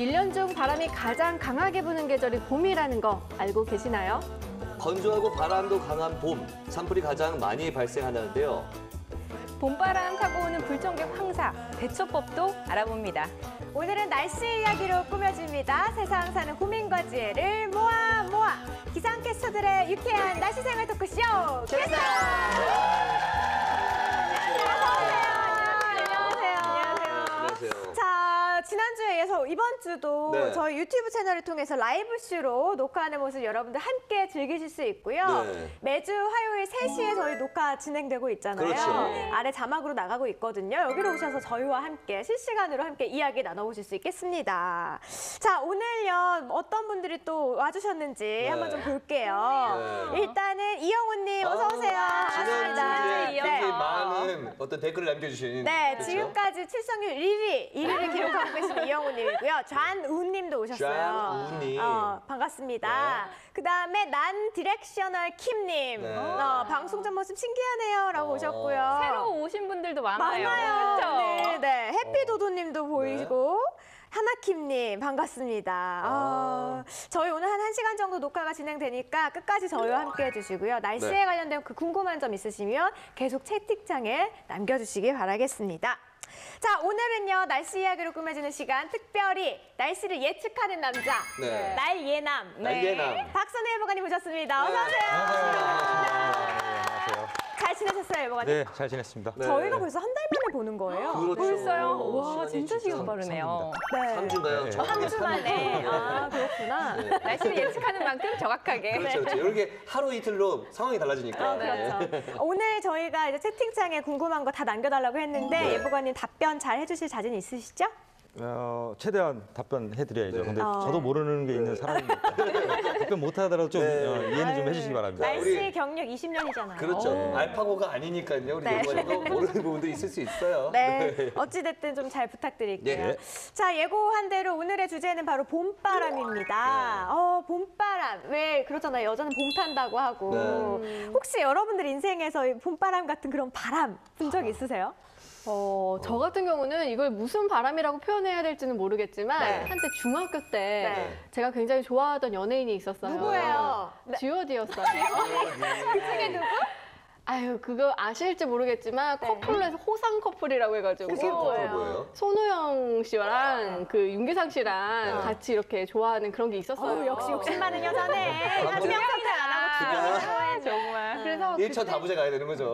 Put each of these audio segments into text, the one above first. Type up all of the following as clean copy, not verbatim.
1년 중 바람이 가장 강하게 부는 계절이 봄이라는 거 알고 계시나요? 건조하고 바람도 강한 봄, 산불이 가장 많이 발생한다는데요. 봄바람 타고 오는 불청객 황사, 대처법도 알아봅니다. 오늘은 날씨 이야기로 꾸며집니다. 세상 사는 고민과 지혜를 모아 기상캐스터들의 유쾌한 날씨 생활 토크쇼 캐스터! 안녕하세요. 자, 지난주에 이어서 이번 주도 네. 저희 유튜브 채널을 통해서 라이브쇼로 녹화하는 모습 여러분들 함께 즐기실 수 있고요. 네. 매주 화요일 3시에 저희 녹화 진행되고 있잖아요. 그렇죠. 아래 자막으로 나가고 있거든요. 여기로 오셔서 저희와 함께 실시간으로 함께 이야기 나눠보실 수 있겠습니다. 자, 오늘요 어떤 분들이 또 와주셨는지 한번 좀 볼게요. 네. 일단은 이영호님 어서 오세요. 지난주에 네. 굉장히 많은 어떤 댓글을 남겨주신. 네, 그렇죠? 지금까지 출석률 1위를 기록하고 계신 이영호님이고요. 좌우님도 오셨어요. 좌우님. 반갑습니다. 그다음에 난 디렉셔널 킴님. 네. 방송 전 모습 신기하네요라고 오셨고요. 새로 오신 분들도 많아요. 많아요. 그렇죠? 네, 해피도도님도 보이시고. 하나킴님 반갑습니다. 저희 오늘 한 1시간 정도 녹화가 진행되니까 끝까지 저희와 함께 해주시고요. 날씨에 네. 관련된 그 궁금한 점 있으시면 계속 채팅창에 남겨주시기 바라겠습니다. 자, 오늘은요 날씨 이야기로 꾸며지는 시간 특별히 날씨를 예측하는 남자 네. 날예남 날예남. 박선혜 예보관님 모셨습니다. 어서 오세요. 안녕하세요. 잘 지내셨어요, 예보관님? 네, 잘 지냈습니다. 네. 저희가 벌써 한 달 만에 보는 거예요. 그렇죠. 벌써요? 와, 시간이 진짜 시간 빠르네요. 네. 3주인가요? 네. 한 주 만에. 아, 그렇구나. 네. 날씨를 예측하는 만큼 정확하게. 그렇죠, 그렇죠. 이렇게 하루 이틀로 상황이 달라지니까. 그렇죠. 오늘 저희가 이제 채팅창에 궁금한 거 다 남겨달라고 했는데 네. 예보관님 답변 잘 해주실 자신 있으시죠? 최대한 답변해드려야죠. 네. 근데 저도 모르는 게 있는 사람이니까 답변 못하더라도 좀 네. 이해는 좀 해주시기 바랍니다. 날씨 우리- 경력 20년이잖아요. 그렇죠. 알파고가 아니니까요. 우리 네. 예보관님도 모르는 부분들이 있을 수 있어요. 네, 어찌됐든 좀 잘 부탁드릴게요. 네. 자, 예고한 대로 오늘의 주제는 바로 봄바람입니다. 봄바람. 왜 그러잖아요. 여자는 봄 탄다고 하고. 네. 혹시 여러분들 인생에서 이 봄바람 같은 그런 바람 본 적 있으세요? 저 같은 경우는 이걸 무슨 바람이라고 표현해야 될지는 모르겠지만 네. 한때 중학교 때 네. 제가 굉장히 좋아하던 연예인이 있었어요. 누구예요? G.O.D였어요. 그 중에 누구? 아유, 그거 아실지 모르겠지만 커플로 해서 호상 커플이라고 해가지고 그게 뭐예요? 손호영 씨랑 그 윤계상 씨랑 같이 이렇게 좋아하는 그런 게 있었어요. 역시 욕심 많은 여자네. 아, 투명 선택 안 하고 아, 정말. 그래서 1차 다부제 가야 되는 거죠.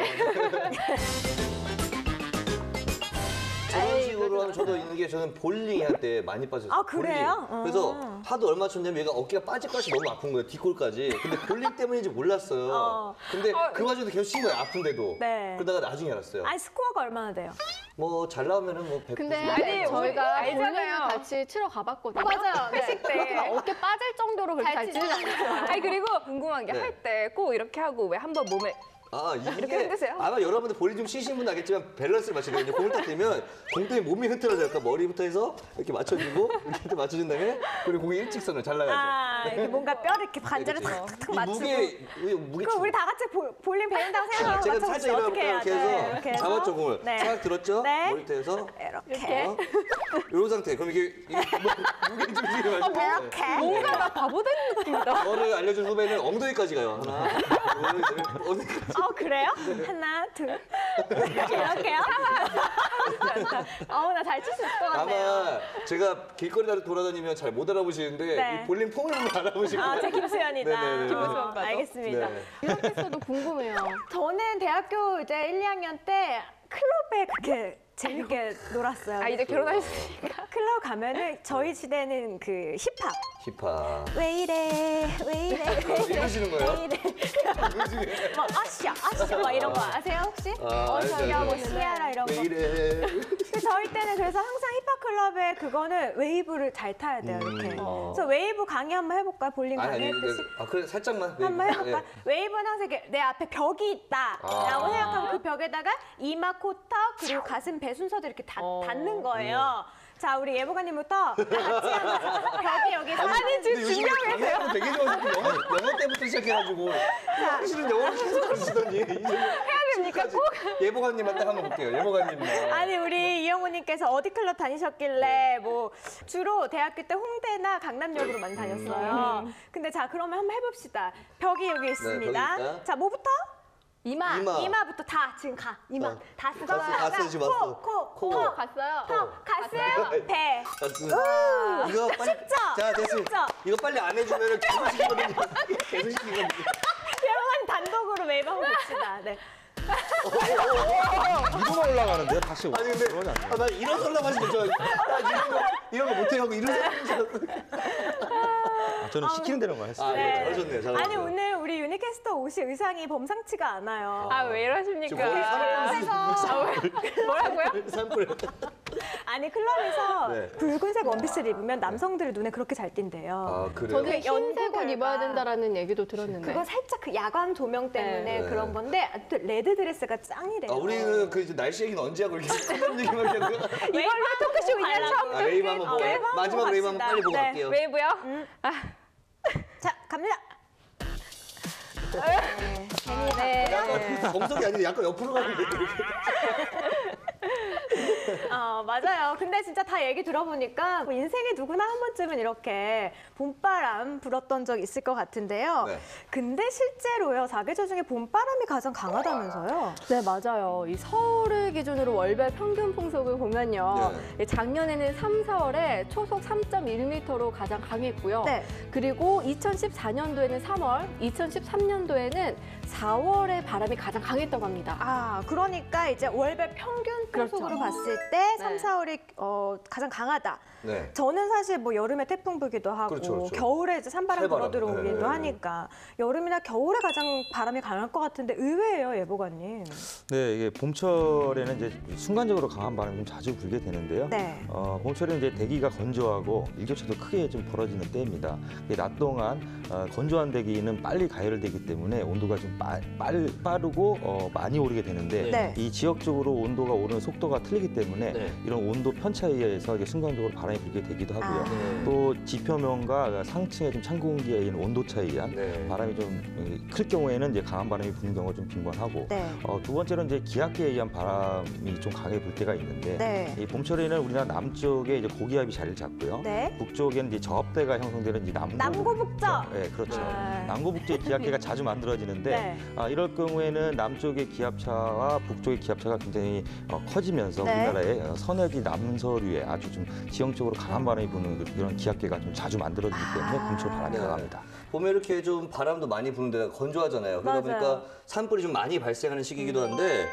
저런 식으로 하면 저도 있는 게 저는 볼링 할 때 많이 빠졌어요. 아, 그래요? 볼링. 그래서 하도 얼마 쳤냐면 얘가 어깨가 빠질 것이 너무 아픈 거예요. 뒷골까지. 근데 볼링 때문인지 몰랐어요. 근데 그 와중에도 계속 친 거예요. 아픈데도. 네. 그러다가 나중에 알았어요. 아니, 스코어가 얼마나 돼요? 뭐 잘 나오면은 뭐 100%. 근데 아니, 저희가 우리 볼링을 알잖아요. 같이 치러 가봤거든요. 맞아요. 회식 때. 막 어깨 빠질 정도로 그렇게 잘 치진 않아요. 아니, 그리고 궁금한 게 네. 할 때 꼭 이렇게 하고 왜 한번 몸에 아, 이렇게 이게 흔드세요? 아마 여러분들 볼링 좀 치시는 분은 알겠지만 밸런스를 맞춰야 돼요. 공을 딱 들면 공 때문에 몸이 흐트러져요. 그러니까 머리부터 해서 이렇게 맞춰주고 이렇게 맞춰준 다음에 그리고 공이 일직선을 잘 나가죠. 아, 이렇게 뭔가 뼈를 이렇게 관절을 그렇죠. 탁탁 이 맞추고. 무게 그럼 우리 다 같이 볼링 배운다고 생각하고 제가 맞춰봅시다. 살짝 어떻게 해야 이렇게 돼? 해서 이렇게 해서. 잡았죠 공을. 네. 싹 들었죠? 네. 머리부터 해서 이렇게. 이런 상태. 그럼 이게 무게 중심이 맞죠? 이렇게. 뭔가 나 바보 된 느낌이다. 저를 알려준 후배는 엉덩이까지 가요. 하나, 둘, 셋, 어디까지. 그래요? 하나, 둘. 이렇게요? 나 잘 칠 수 있을 것 같네요. 아마 제가 길거리 돌아다니면 잘 못 알아보시는데 네. 이 볼링 폼을 알아보실 거예요. 제 김수현이다. 네네네. 김수현 봐도. 알겠습니다. 네. 이렇게 써도 궁금해요. 저는 대학교 이제 1, 2학년 때 클럽에 그렇게 재밌게 놀았어요. 아, 이제 결혼하셨으니까. 클럽 가면은 저희 시대는 그 힙합. 힙합. 왜 이래, 왜 이래, 왜 이래. 읽으시는 거예요? 왜 이래. 막 아시아 막 이런 거 아세요 혹시? 알죠, 저기야 뭐 알죠. 시아라 이런 거. 왜 이래? 근데 저희 때는 그래서 항상 힙합 클럽에 그거는 웨이브를 잘 타야 돼요 이렇게. 그래서 웨이브 강의 한번 해볼까요? 볼링 아니, 강의 아니, 했듯이. 그래, 살짝만. 한번 해볼까? 네. 웨이브는 항상 이렇게 내 앞에 벽이 있다라고 아. 생각하면 그 벽에다가 이마, 코턱, 그리고 가슴, 배 순서대로 이렇게 닿는 거예요. 자, 우리 예보관님부터 다 같이 한번 벽이 여기서 근데 요즘 강의하고 되게 좋아서 영어 때부터 시작해가지고 사실은 영어를 계속 가르치더니 이제 해야 됩니까? 꼭 예보관님한테 한번 볼게요. 예보관님. 아니 우리 이영호님께서 어디 클럽 다니셨길래 뭐 주로 대학교 때 홍대나 강남역으로 많이 다녔어요. 근데 자 그러면 한번 해봅시다. 벽이 여기 있습니다. 벽이 있다. 자 뭐부터? 이마. 이마부터 다 지금 가. 이마 다 쓰고 갔어, 지금 왔어. 코 갔어요. 가슴 배. 이거 빨리. 쉽죠? 자, 됐습니다. 쉽죠? 이거 빨리 안 해주면 계속 시키거든요. 계속 시키거든요. 여러분 단독으로 매일 한번 봅시다. 네. 위로만 올라가는데요. 다시 아니 근데 그러지 않나요? 나 이런 설명 하시면 저 이런 거 못해 하고 이런 설명. 저는 시키는 대로만 했어요. 네. 잘하셨네요. 잘하셨네요. 아니 오늘 우리 유니캐스터 옷이 의상이 범상치가 않아요. 아, 왜 지금 머리 이러십니까? 뭐라고요? 산불. 아니 클럽에서 네. 붉은색 원피스를 입으면 남성들의 눈에 그렇게 잘 띈대요. 아 그래요? 저는 흰색을 결과. 입어야 된다라는 얘기도 들었는데. 그거 살짝 그 야광 조명 때문에 네. 그런 건데 또 레드 드레스가 짱이래요. 아, 우리는 그 이제 날씨 얘기는 언제 하고 이렇게 끝난 얘기만 하고. 이걸로 토크쇼 그냥 처음부터 웨이브 한번 보고 웨이브 한번 마지막 웨이브 한번 갑시다. 빨리 보고 네. 갈게요. 웨이브요? 자 갑니다. 네. 약간 정석이 아니고 약간 옆으로 가는데. 맞아요. 근데 진짜 다 얘기 들어보니까 뭐 인생에 누구나 한 번쯤은 이렇게 봄바람 불었던 적 있을 것 같은데요. 네. 근데 실제로요, 사계절 중에 봄바람이 가장 강하다면서요? 네, 맞아요. 이 서울을 기준으로 월별 평균 풍속을 보면요. 작년에는 3, 4월에 초속 3.1m로 가장 강했고요. 네. 그리고 2014년도에는 3월, 2013년도에는 4월에 바람이 가장 강했다고 합니다. 아, 그러니까 이제 월별 평균 풍속으로 그렇죠. 봤을 때 3, 네. 4월이 가장 강하다. 네. 저는 사실 뭐 여름에 태풍 불기도 하고 그렇죠, 그렇죠. 겨울에 이제 산바람 살바람. 불어 들어오기도 네. 하니까 여름이나 겨울에 가장 바람이 강할 것 같은데 의외예요, 예보관님. 네, 이게 봄철에는 이제 순간적으로 강한 바람이 좀 자주 불게 되는데요. 네. 봄철에는 이제 대기가 건조하고 일교차도 크게 좀 벌어지는 때입니다. 낮 동안 건조한 대기는 빨리 가열되기 때문에 온도가 좀 빠르고 많이 오르게 되는데 네. 이 지역적으로 온도가 오르는 속도가 틀리기 때문에 네. 이런 온도 편차에 의해서 이게 순간적으로 바람이 불게 되기도 하고요. 네. 또 지표면과 상층의 좀 찬 공기에 있는 온도 차이에 의한 네. 바람이 좀 클 경우에는 이제 강한 바람이 부는 경우가 좀 빈번하고 네. 두 번째는 이제 기압계에 의한 바람이 좀 강하게 불 때가 있는데 네. 이 봄철에는 우리나라 남쪽에 이제 고기압이 자리를 잡고요. 네. 북쪽에는 이제 저압대가 형성되는 이제 남고북쪽. 네, 그렇죠. 네. 남고북쪽에 기압계가 자주 만들어지는데 네. 이럴 경우에는 남쪽의 기압차와 북쪽의 기압차가 굉장히 커지면서 네. 우리나라의 서내지 남서류에 아주 좀 지형적으로 강한 바람이 부는 그런 기압계가 좀 자주 만들어지기 때문에 봄철 바람이 네. 강합니다. 봄에 이렇게 좀 바람도 많이 부는 데가 건조하잖아요. 그러다 맞아요. 보니까 산불이 좀 많이 발생하는 시기이기도 한데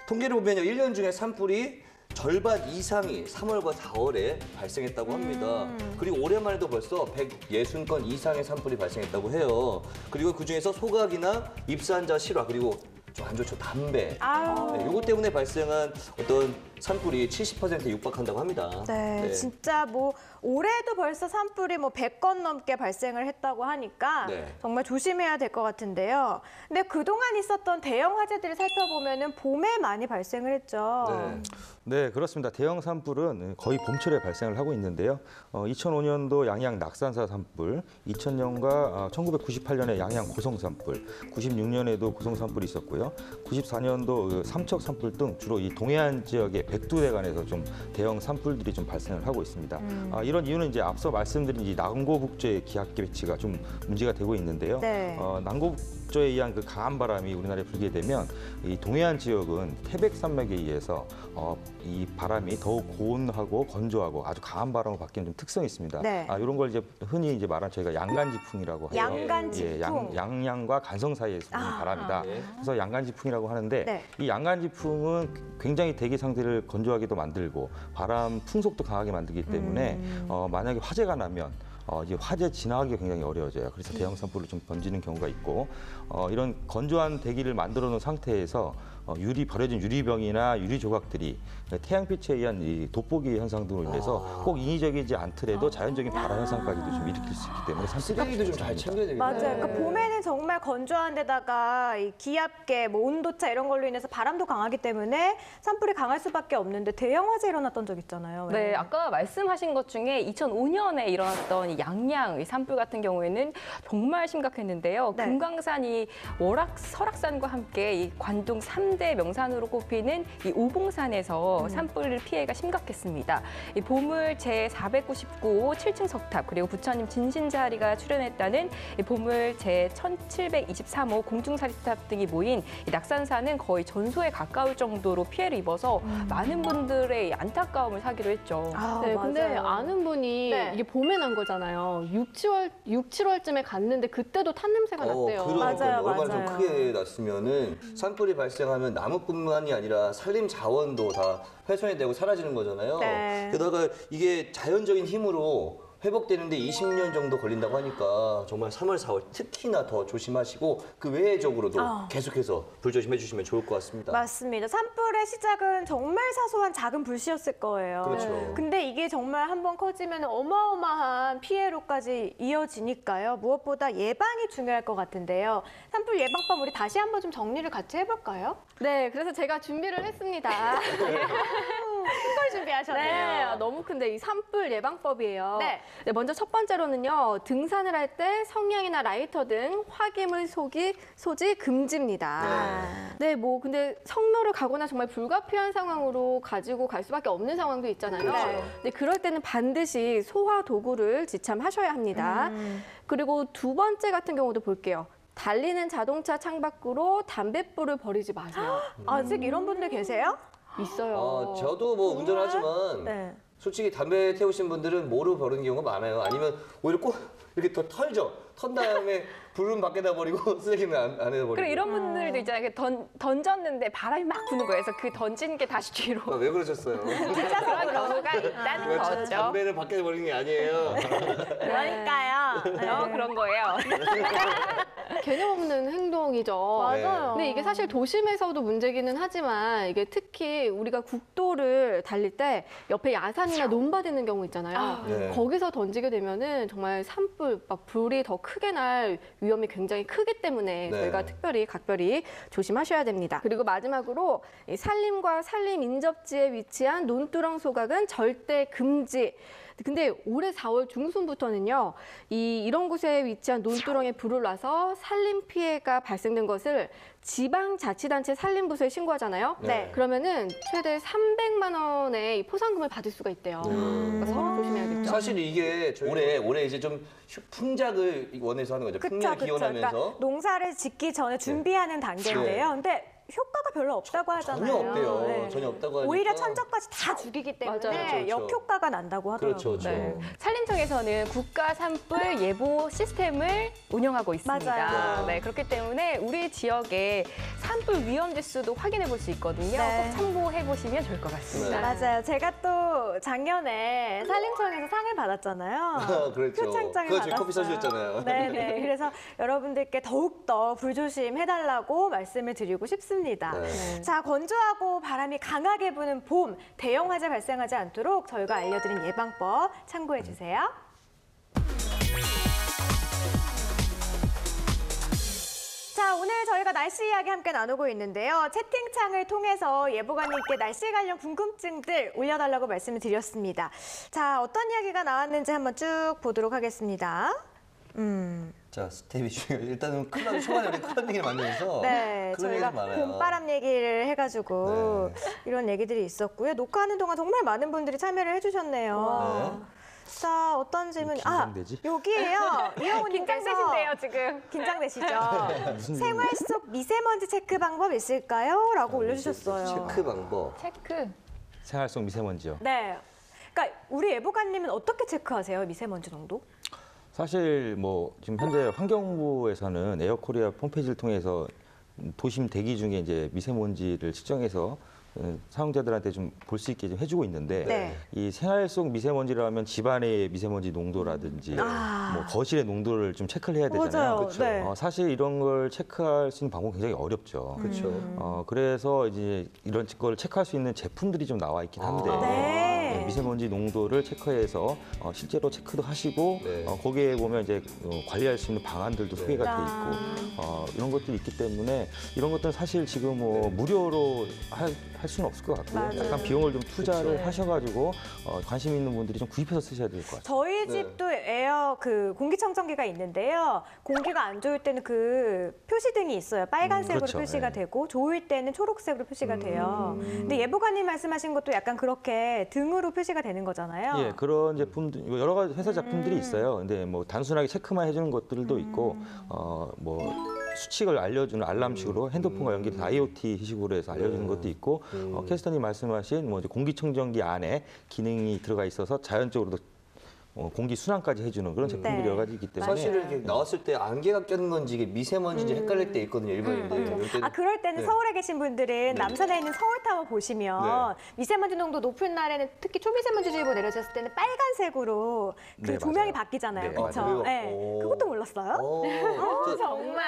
통계를 보면요. 1년 중에 산불이 절반 이상이 3월과 4월에 발생했다고 합니다. 그리고 올해만 해도 벌써 160건 이상의 산불이 발생했다고 해요. 그리고 그중에서 소각이나 입산자 실화 그리고 좀 안 좋죠. 담배. 아유. 네, 요거 때문에 발생한 어떤 산불이 70%에 육박한다고 합니다. 네, 진짜 뭐 올해도 벌써 산불이 뭐 100건 넘게 발생을 했다고 하니까 네. 정말 조심해야 될 것 같은데요. 근데 그동안 있었던 대형 화재들을 살펴보면은 봄에 많이 발생을 했죠. 네. 네, 그렇습니다. 대형 산불은 거의 봄철에 발생을 하고 있는데요. 2005년도 양양 낙산사 산불, 2000년과 1998년에 양양 고성 산불, 96년에도 고성 산불이 있었고요. 94년도 삼척 산불 등 주로 이 동해안 지역의 백두대간에서 좀 대형 산불들이 좀 발생을 하고 있습니다. 이런 이유는 이제 앞서 말씀드린 이 남고북조의 기압계 배치가 좀 문제가 되고 있는데요. 네. 남고북조에 의한 그 강한 바람이 우리나라에 불게 되면 이 동해안 지역은 태백산맥에 의해서 이 바람이 더욱 고온하고 건조하고 아주 강한 바람으로 바뀌는 좀 특성이 있습니다. 네. 이런 걸 이제 흔히 이제 말하는 저희가 양간지풍이라고 해요. 양간지풍. 양양과 간성 사이에서 부는 바람이다. 네. 그래서 양간지풍이라고 하는데 네. 이 양간지풍은 굉장히 대기 상태를 건조하게도 만들고 바람 풍속도 강하게 만들기 때문에 만약에 화재가 나면 이제 화재 진화하기가 굉장히 어려워져요. 그래서 대형 산불로 좀 번지는 경우가 있고 이런 건조한 대기를 만들어 놓은 상태에서 버려진 유리병이나 유리 조각들이 태양빛에 의한 이 돋보기 현상 등으로 인해서 꼭 인위적이지 않더라도 자연적인 발화 현상까지도 좀 일으킬 수 있기 때문에 쓰레기도 좀 잘 챙겨야 되겠네요. 맞아요. 그러니까 봄에는 정말 건조한 데다가 이 기압계, 뭐 온도차 이런 걸로 인해서 바람도 강하기 때문에 산불이 강할 수밖에 없는데 대형 화재 일어났던 적 있잖아요. 네, 아까 말씀하신 것 중에 2005년에 일어났던 이 양양 이 산불 같은 경우에는 정말 심각했는데요. 네. 금강산이 설악산과 함께 이 관동 3대 천재의 명산으로 꼽히는 이 오봉산에서 산불 피해가 심각했습니다. 이 보물 제499호 7층 석탑 그리고 부처님 진신자리가 출연했다는 이 보물 제1723호 공중사리탑 등이 모인 이 낙산사는 거의 전소에 가까울 정도로 피해를 입어서 많은 분들의 안타까움을 사기로 했죠. 네, 근데 맞아요. 아는 분이 네. 이게 봄에 난 거잖아요. 6, 7월쯤에 갔는데 그때도 탄 냄새가 났대요. 그러니까요. 맞아요, 얼마나 맞아요. 좀 크게 났으면은 산불이 발생하면 나무뿐만이 아니라 산림 자원도 다 훼손이 되고 사라지는 거잖아요. 네. 게다가 이게 자연적인 힘으로 회복되는데 20년 정도 걸린다고 하니까 정말 3월, 4월 특히나 더 조심하시고 그 외적으로도 계속해서 불조심해 주시면 좋을 것 같습니다. 맞습니다. 산불의 시작은 정말 사소한 작은 불씨였을 거예요. 그렇죠. 근데 이게 정말 한번 커지면 어마어마한 피해로까지 이어지니까요. 무엇보다 예방이 중요할 것 같은데요. 산불 예방법 우리 다시 한번 좀 정리를 같이 해볼까요? 네, 그래서 제가 준비를 했습니다. 걸 준비하셨네요. 네, 너무 큰데 이 산불 예방법이에요. 네. 네, 먼저 첫 번째로는요. 등산을 할 때 성냥이나 라이터 등 화기물 소지 금지입니다. 네, 뭐 근데 성묘를 가거나 정말 불가피한 상황으로 가지고 갈 수밖에 없는 상황도 있잖아요. 그렇죠. 네, 그럴 때는 반드시 소화 도구를 지참하셔야 합니다. 그리고 두 번째 같은 경우도 볼게요. 달리는 자동차 창밖으로 담뱃불을 버리지 마세요. 아직 이런 분들 계세요? 있어요. 저도 뭐 운전하지만 네. 솔직히 담배 태우신 분들은 모르고 버리는 경우가 많아요. 아니면 오히려 꼭 이렇게 더 털죠. 턴 다음에 불은 밖에다 버리고 쓰레기는 안에다 버리고. 그리고 이런 분들도 있잖아요. 던졌는데 바람이 막 부는 거예요. 그래서 그 던진 게 다시 뒤로 왜 그러셨어요? 그런 경우가 있다는 거죠. 담배를 밖에 버리는 게 아니에요. 그러니까요. 그런 거예요. 개념 없는 행동이죠. 맞아요. 근데 이게 사실 도심에서도 문제기는 하지만 이게 특히 우리가 국도를 달릴 때 옆에 야산이나 논밭 있는 경우 있잖아요. 네. 거기서 던지게 되면은 정말 산불, 막 불이 더 크게 날 위험이 굉장히 크기 때문에 네. 저희가 특별히 각별히 조심하셔야 됩니다. 그리고 마지막으로 이 산림과 산림 인접지에 위치한 논두렁 소각은 절대 금지. 근데 올해 4월 중순부터는요, 이런 곳에 위치한 논두렁에 불을 놔서 산림 피해가 발생된 것을 지방자치단체 산림부서에 신고하잖아요. 네. 그러면은 최대 300만 원의 포상금을 받을 수가 있대요. 그러니까 서로 조심해야겠죠. 사실 이게 올해 이제 좀 풍작을 원해서 하는 거죠. 풍년 기원하면서. 그러니까 농사를 짓기 전에 준비하는 단계인데요. 근데 효과가 별로 없다고 하잖아요. 전혀 없대요. 네. 전혀 없다고 하니까. 오히려 천적까지 다 죽이기 때문에 맞아요. 그렇죠. 역효과가 난다고 하더라고요. 그렇죠. 네. 산림청에서는 국가 산불 예보 시스템을 운영하고 있습니다. 맞아요. 네, 그렇기 때문에 우리 지역의 산불 위험 지수도 확인해 볼 수 있거든요. 네. 꼭 참고해 보시면 좋을 것 같습니다. 맞아요. 제가 또 작년에 산림청에서 상을 받았잖아요. 그렇죠. 표창장을 그거 지금 받았어요. 커피 사주셨잖아요. 네네. 그래서 여러분들께 더욱더 불조심 해달라고 말씀을 드리고 싶습니다. 네. 자, 건조하고 바람이 강하게 부는 봄, 대형 화재 발생하지 않도록 저희가 알려드린 예방법 참고해 주세요. 자, 오늘 저희가 날씨 이야기 함께 나누고 있는데요. 채팅창을 통해서 예보관님께 날씨 관련 궁금증들 올려달라고 말씀을 드렸습니다. 자, 어떤 이야기가 나왔는지 한번 쭉 보도록 하겠습니다. 자, 스텝이 중요해요. 일단은 초반에 우리 클럽 얘기를 많이 해서 네, 클럽 저희가 얘기가 많아요. 봄바람 얘기를 해가지고 네. 이런 얘기들이 있었고요. 녹화하는 동안 정말 많은 분들이 참여를 해주셨네요. 자, 어떤 질문? 긴장되지? 여기에요. 이영훈님께서 긴장되신데요, 지금. 긴장되시죠? 무슨 생활 속 미세먼지 체크 방법 있을까요? 라고 올려주셨어요. 체크 방법. 체크. 생활 속 미세먼지요. 네. 그러니까 우리 예보관님은 어떻게 체크하세요? 미세먼지 농도? 사실 뭐 지금 현재 환경부에서는 에어코리아 홈페이지를 통해서 도심 대기 중에 이제 미세먼지를 측정해서 사용자들한테 좀 볼 수 있게 좀 해주고 있는데 네. 이 생활 속 미세먼지라면 집안의 미세먼지 농도라든지 뭐 거실의 농도를 좀 체크를 해야 되잖아요. 맞아요. 그렇죠. 네. 사실 이런 걸 체크할 수 있는 방법이 굉장히 어렵죠. 그렇죠. 그래서 이제 이런 걸 체크할 수 있는 제품들이 좀 나와 있긴 한데 네. 미세먼지 농도를 체크해서 실제로 체크도 하시고 네. 거기에 보면 이제 관리할 수 있는 방안들도 소개가 돼 있고 이런 것들이 있기 때문에 이런 것들은 사실 지금 뭐 무료로 할 수는 없을 것 같고요. 맞아요. 약간 비용을 좀 투자를 그쵸. 하셔가지고 관심 있는 분들이 좀 구입해서 쓰셔야 될 것 같아요. 저희 네. 집도 에어 그 공기청정기가 있는데요. 공기가 안 좋을 때는 그 표시등이 있어요. 빨간색으로 그렇죠. 표시가 네. 되고 좋을 때는 초록색으로 표시가 돼요. 근데 예보관님 말씀하신 것도 약간 그렇게 등으로 표시가 되는 거잖아요. 예, 그런 제품들 여러 가지 회사 제품들이 있어요. 근데 뭐 단순하게 체크만 해주는 것들도 있고, 뭐 수칙을 알려주는 알람식으로 핸드폰과 연결해서 IoT식으로 해서 알려주는 것도 있고, 캐스터님 말씀하신 뭐 이제 공기청정기 안에 기능이 들어가 있어서 자연적으로도 공기 순환까지 해주는 그런 제품들이 네. 여러 가지 있기 때문에 사실은 이렇게 나왔을 때 안개가 꼈는 건지 이게 미세먼지인지 헷갈릴 때 있거든요, 일반인들. 이럴 때는 아 그럴 때는 네. 서울에 계신 분들은 남산에 있는 서울타워 보시면 미세먼지 농도 높은 날에는 특히 초미세먼지주의보 내려졌을 때는 빨간색으로 그 네, 조명이 맞아요. 바뀌잖아요. 네, 그렇죠? 맞아요. 네. 오. 그것도 몰랐어요? 저- 정말.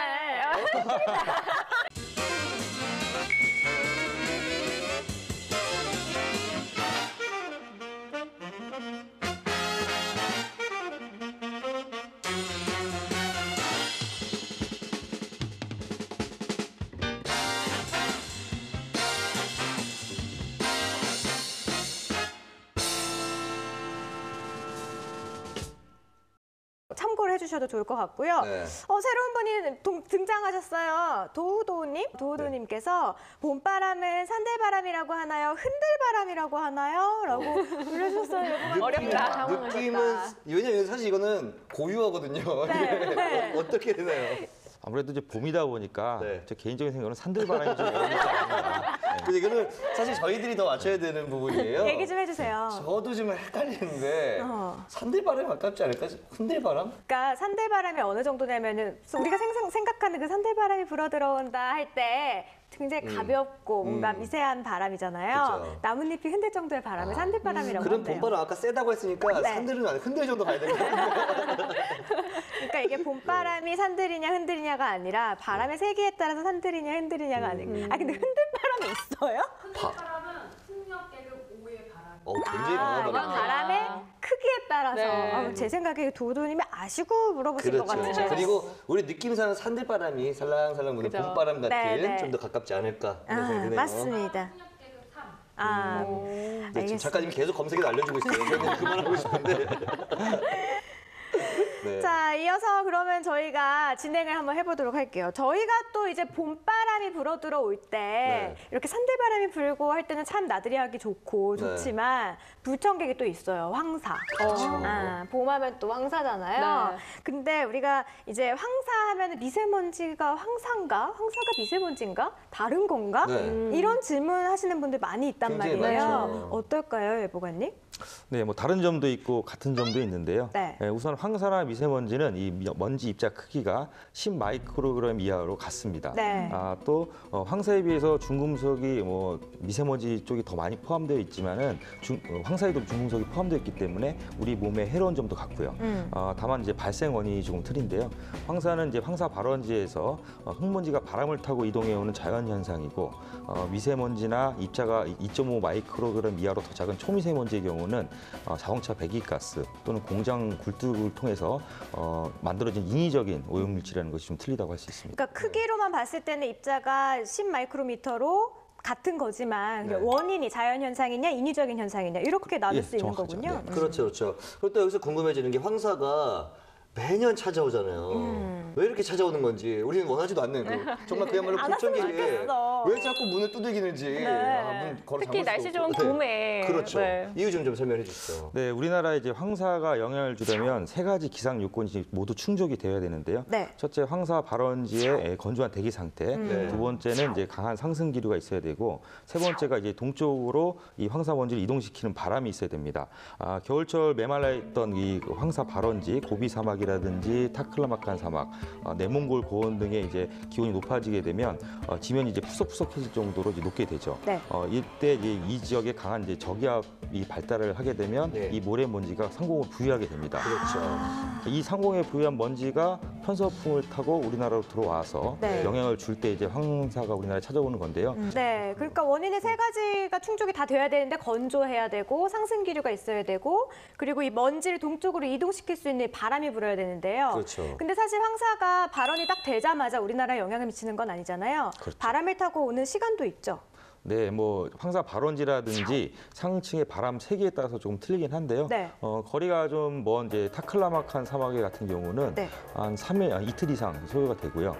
참고를 해주셔도 좋을 것 같고요. 네. 새로운 분이 등장하셨어요. 도우도우님? 도우도우님께서 봄바람은 산들바람이라고 하나요? 흔들바람이라고 하나요? 라고 불러주셨어요. 어렵다. 느낌은 왜냐면 사실 이거는 고유하거든요. 네. 어떻게 되나요? 아무래도 이제 봄이다 보니까 네. 제 개인적인 생각은 산들바람이 좀 어울리지 않나. 근데 이거는 사실 저희들이 더 맞춰야 되는 부분이에요. 얘기 좀 해주세요. 저도 좀 헷갈리는데 어. 산들바람이 가깝지 않을까? 흔들바람? 그러니까 산들바람이 어느 정도냐면은 우리가 생각하는 그 산들바람이 불어 들어온다 할 때 굉장히 가볍고 뭔가 미세한 바람이잖아요. 그쵸. 나뭇잎이 흔들 정도의 바람을 산들바람이라고 그럼 한대요. 봄바람 아까 세다고 했으니까 네. 산들은 아니고 흔들 정도 가야 되는 거예요. 그러니까 이게 봄바람이 산들이냐 흔들이냐가 아니라 바람의 세기에 따라서 산들이냐 흔들이냐가 아니고. 아 근데 흔들바람이 있어요? 굉장히 아, 이건 강하다. 바람의 크기에 따라서. 네. 제 생각에 도도님이 아시고 물어보신 것 그렇죠. 같은데. 그리고 우리 느낌상은 산들바람이 살랑살랑 부는 그죠. 봄바람 같은 네, 네. 좀 더 가깝지 않을까 그런 생각이 드네요. 맞습니다. 아, 네, 지금 알겠습니다. 작가님이 계속 검색해서 알려주고 있어요. 저는 그만하고 싶은데. 네. 자, 이어서 그러면 저희가 진행을 한번 해보도록 할게요. 저희가 또 이제 봄바람이 불어 들어올 때 네. 이렇게 산들바람이 불고 할 때는 참 나들이 하기 좋고 네. 좋지만 불청객이 또 있어요. 황사. 봄하면 또 황사잖아요. 네. 근데 우리가 이제 황사하면 미세먼지가 황사인가? 황사가 미세먼지인가? 다른 건가? 네. 이런 질문 하시는 분들 많이 있단 굉장히 말이에요. 많죠. 어떨까요, 예보관님? 네, 뭐 다른 점도 있고 같은 점도 있는데요. 네. 우선 황사나 미세먼지는 이 먼지 입자 크기가 10마이크로그램 이하로 같습니다. 네. 또 황사에 비해서 중금속이 뭐 미세먼지 쪽이 더 많이 포함되어 있지만은 황사에도 중금속이 포함되어 있기 때문에 우리 몸에 해로운 점도 같고요. 다만 이제 발생 원인이 조금 틀린데요. 황사는 이제 황사 발원지에서 흙먼지가 바람을 타고 이동해 오는 자연 현상이고 미세먼지나 입자가 2.5 마이크로그램 이하로 더 작은 초미세먼지의 경우는 자동차 배기가스 또는 공장 굴뚝을 통해서 만들어진 인위적인 오염물질이라는 것이 좀 틀리다고 할 수 있습니다. 그러니까 크기로만 봤을 때는 입자가 10 마이크로미터로 같은 거지만 네. 원인이 자연 현상이냐 인위적인 현상이냐 이렇게 나눌 예, 수 있는 정확하죠. 거군요. 네. 그렇죠, 그렇죠. 그리고 또 여기서 궁금해지는 게 황사가 매년 찾아오잖아요. 왜 이렇게 찾아오는 건지 우리는 원하지도 않는 정말 그야말로 안 왔으면 불청객이 좋겠어. 왜 자꾸 문을 두들기는지 문 걸어 특히 잠글 날씨 수도 좋은 없고. 봄에. 그렇죠. 네. 이유 좀 설명해 주시죠. 네, 우리나라에 이제 황사가 영향을 주려면 세 가지 기상 요건이 모두 충족이 되어야 되는데요. 네. 첫째, 황사 발원지의 건조한 대기 상태. 네. 두 번째는 이제 강한 상승 기류가 있어야 되고, 세 번째가 이제 동쪽으로 이 황사 먼지를 이동시키는 바람이 있어야 됩니다. 겨울철 메말라 있던 이 황사 발원지, 고비 사막이라든지 타클라마칸 사막, 내몽골 고원 등의 이제 기온이 높아지게 되면 지면이 이제 푸석푸석해질 정도로 이제 녹게 되죠. 네. 이때 이제 이 지역에 강한 이제 저기압이 발달을 하게 되면 네. 이 모래먼지가 상공을 부유하게 됩니다. 그렇죠. 이 상공에 부유한 먼지가 편서풍을 타고 우리나라로 들어와서 네. 영향을 줄 때 이제 황사가 우리나라에 찾아오는 건데요. 네, 그러니까 원인이 세 가지가 충족이 다 돼야 되는데 건조해야 되고 상승 기류가 있어야 되고 그리고 이 먼지를 동쪽으로 이동시킬 수 있는 바람이 불어야 되는데요. 그렇죠. 근데 사실 황사가 발원이 딱 되자마자 우리나라에 영향을 미치는 건 아니잖아요. 그렇죠. 바람을 타고 오는 시간도 있죠. 네, 뭐 황사 발원지라든지 상층의 바람 세기에 따라서 조금 틀리긴 한데요. 네. 거리가 좀 먼 이제 타클라마칸 사막 같은 경우는 네. 한 3일, 이틀 이상 소요가 되고요.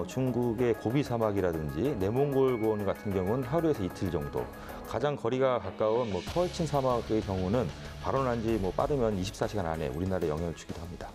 중국의 고비 사막이라든지 내몽골곤 같은 경우는 하루에서 이틀 정도. 가장 거리가 가까운 뭐 커이친 사막의 경우는 발원한 지 뭐 빠르면 24시간 안에 우리나라에 영향을 주기도 합니다.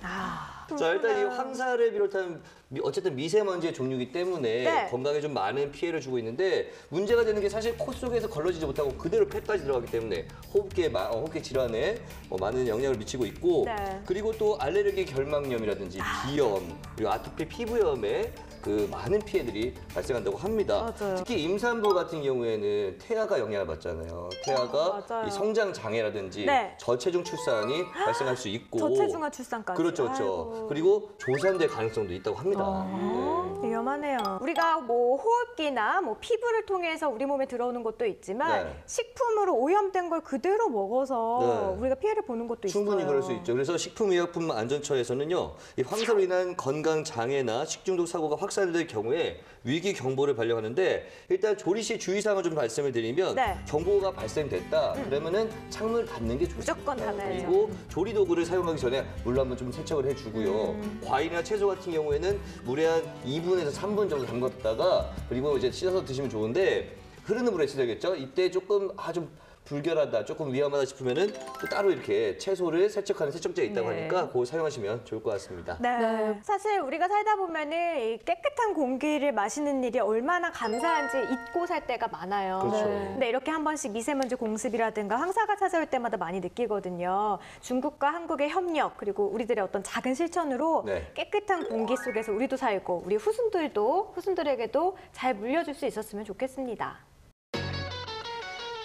자, 일단 이 황사를 비롯한 어쨌든 미세먼지의 종류이기 때문에 네. 건강에 좀 많은 피해를 주고 있는데 문제가 되는 게 사실 코 속에서 걸러지지 못하고 그대로 폐까지 들어가기 때문에 호흡기 질환에 많은 영향을 미치고 있고 네. 그리고 또 알레르기 결막염이라든지 비염 그리고 아토피 피부염에 그 많은 피해들이 발생한다고 합니다. 맞아요. 특히 임산부 같은 경우에는 태아가 영향을 받잖아요. 태아가 맞아요. 이 성장 장애라든지 네. 저체중 출산이 발생할 수 있고 저체중아 출산까지. 그렇죠, 그렇죠. 아이고. 그리고 조산될 가능성도 있다고 합니다. 네. 위험하네요. 우리가 뭐 호흡기나 뭐 피부를 통해서 우리 몸에 들어오는 것도 있지만 네. 식품으로 오염된 걸 그대로 먹어서 네. 우리가 피해를 보는 것도 충분히 있어요. 그럴 수 있죠. 그래서 식품의약품안전처에서는요, 이 황사로 인한 건강 장애나 식중독 사고가 확산될 경우에 위기 경보를 발령하는데 일단 조리 시 주의사항을 좀 말씀을 드리면 네. 경보가 발생됐다. 그러면은 창문을 닫는 게 좋습니다. 무조건 닫아야죠. 그리고 조리 도구를 사용하기 전에 물로 한번 좀 세척을 해주고요. 과일이나 채소 같은 경우에는 물에 한 2분에서 3분 정도 담갔다가 그리고 이제 씻어서 드시면 좋은데 흐르는 물에 씻어야겠죠. 이때 조금 좀 불결하다, 조금 위험하다 싶으면은 또 따로 이렇게 채소를 세척하는 세척제가 있다고 네. 하니까 그거 사용하시면 좋을 것 같습니다. 네. 네. 사실 우리가 살다 보면은 이 깨끗한 공기를 마시는 일이 얼마나 감사한지 잊고 살 때가 많아요. 그렇죠. 근데 이렇게 한 번씩 미세먼지 공습이라든가 황사가 찾아올 때마다 많이 느끼거든요. 중국과 한국의 협력 그리고 우리들의 어떤 작은 실천으로 네. 깨끗한 공기 속에서 우리도 살고 우리 후손들에게도 잘 물려줄 수 있었으면 좋겠습니다.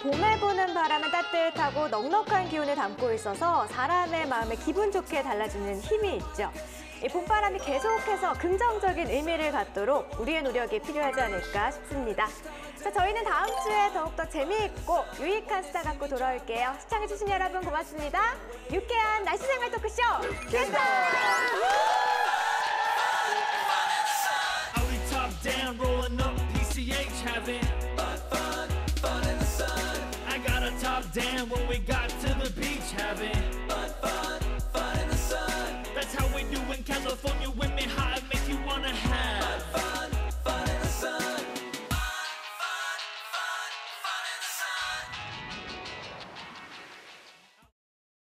봄에 부는 바람은 따뜻하고 넉넉한 기운을 담고 있어서 사람의 마음을 기분 좋게 달라주는 힘이 있죠. 이 봄바람이 계속해서 긍정적인 의미를 갖도록 우리의 노력이 필요하지 않을까 싶습니다. 자, 저희는 다음 주에 더욱더 재미있고 유익한 수다 갖고 돌아올게요. 시청해주신 여러분 고맙습니다. 유쾌한 날씨 생활 토크쇼 캐스터! Are we top down, rolling up, PCH having fun in the sun. I got a top down when we got